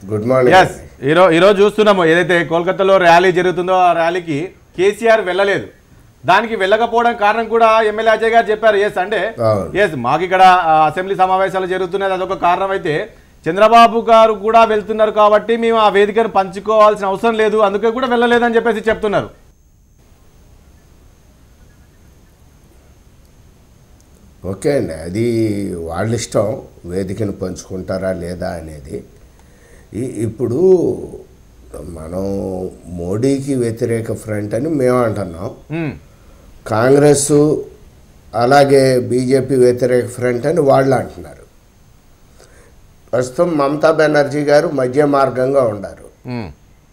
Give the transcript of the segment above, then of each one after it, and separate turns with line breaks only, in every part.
Good morning.
Yes, ఈరోజు చూస్తున్నాము ఏదైతే కోల్కతాలో ర్యాలీ జరుగుతుందో ఆ ర్యాలీకి కేసీఆర్ వెళ్ళలేదు. దానికి వెళ్ళకపోవడం కారణం కూడా ఎమ్మెల్యే అజయ్ గారు చెప్పారు. అంటే మాకు ఇక్కడ అసెంబ్లీ సమావేశాలు జరుగుతున్నాయి, అదొక కారణం. అయితే చంద్రబాబు గారు కూడా వెళ్తున్నారు కాబట్టి మేము ఆ వేదికను పంచుకోవాల్సిన అవసరం లేదు, అందుకే కూడా వెళ్ళలేదని చెప్పేసి చెప్తున్నారు.
ఓకే అండి, అది వాళ్ళ ఇష్టం వేదికను పంచుకుంటారా లేదా అనేది. ఇప్పుడు మనం మోడీకి వ్యతిరేక ఫ్రంట్ అని మేము అంటున్నాం, కాంగ్రెస్ అలాగే బీజేపీ వ్యతిరేక ఫ్రంట్ అని వాళ్ళు అంటున్నారు. ప్రస్తుతం మమతా బెనర్జీ గారు మధ్య మార్గంగా ఉన్నారు,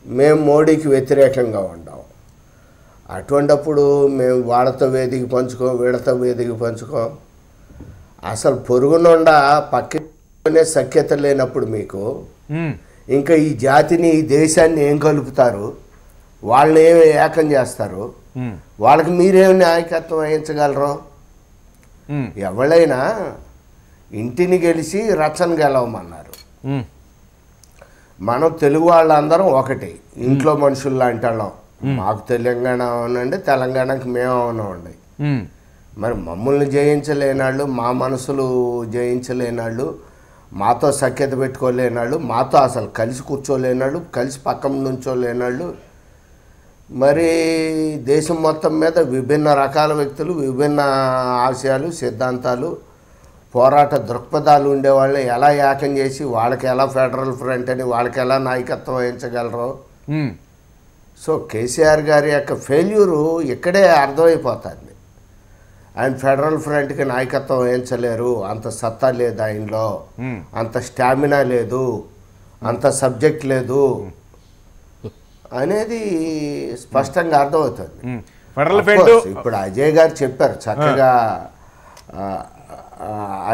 మేము మోడీకి వ్యతిరేకంగా ఉన్నాం. అటువంటప్పుడు మేము వాళ్ళతో వేదిక పంచుకోం, వీళ్ళతో వేదిక పంచుకోం. అసలు పొరుగునుండా పక్కనే సఖ్యత లేనప్పుడు మీకు ఇంకా ఈ జాతిని ఈ దేశాన్ని ఏం కలుపుతారు, వాళ్ళని ఏమి ఏకం చేస్తారు, వాళ్ళకి మీరేమి నాయకత్వం వహించగలరు? ఎవరైనా ఇంటిని గెలిచి రచ్చను గెలవమన్నారు. మనం తెలుగు వాళ్ళందరం ఒకటి, ఇంట్లో మనుషులు లాంటి వాళ్ళం. మాకు తెలంగాణ అవునండి, తెలంగాణకి మేము అవునండి. మరి మమ్మల్ని జయించలేనాళ్ళు, మా మనసులు జయించలేనాళ్ళు, మాతో సఖ్యత పెట్టుకోలేనాళ్ళు, మాతో అసలు కలిసి కూర్చోలేనాళ్ళు, కలిసి పక్కన నుంచోలేనాళ్ళు, మరి దేశం మొత్తం మీద విభిన్న రకాల వ్యక్తులు, విభిన్న ఆశయాలు, సిద్ధాంతాలు, పోరాట దృక్పథాలు ఉండేవాళ్ళని ఎలా ఏకం చేసి వాళ్ళకి ఎలా ఫెడరల్ ఫ్రంట్ అని వాళ్ళకి ఎలా నాయకత్వం వహించగలరు? సో కేసీఆర్ గారి యొక్క ఫెయిల్యూరు ఇక్కడే అర్థమైపోతుంది. ఆయన ఫెడరల్ ఫ్రంట్కి నాయకత్వం వహించలేరు, అంత సత్తా లేదు ఆయనలో, అంత స్టామినా లేదు, అంత సబ్జెక్ట్ లేదు అనేది స్పష్టంగా అర్థమవుతుంది. ఇప్పుడు అజయ్ గారు చెప్పారు చక్కగా,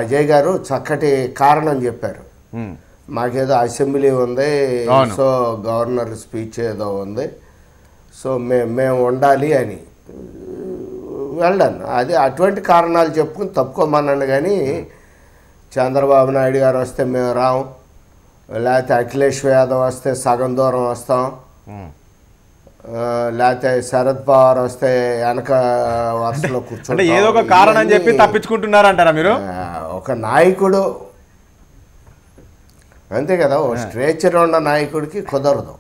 అజయ్ గారు చక్కటి కారణం చెప్పారు. మాకేదో అసెంబ్లీ ఉంది, సో గవర్నర్ స్పీచ్ ఏదో ఉంది, సో మేము ఉండాలి అని వెళ్ళాను. అది అటువంటి కారణాలు చెప్పుకుని తప్పుకోమన్నాను. కానీ చంద్రబాబు నాయుడు గారు వస్తే మేము రాము, లేకపోతే అఖిలేష్ యాదవ్ వస్తే సగం దూరం వస్తాం, లేకపోతే శరద్ పవార్ వస్తే వెనక వరుసలో కూర్చొని
ఏదో ఒక కారణం చెప్పి తప్పించుకుంటున్నారంటారా మీరు?
ఒక నాయకుడు అంతే కదా, ఓ స్ట్రేచర్ ఉన్న నాయకుడికి కుదరదు.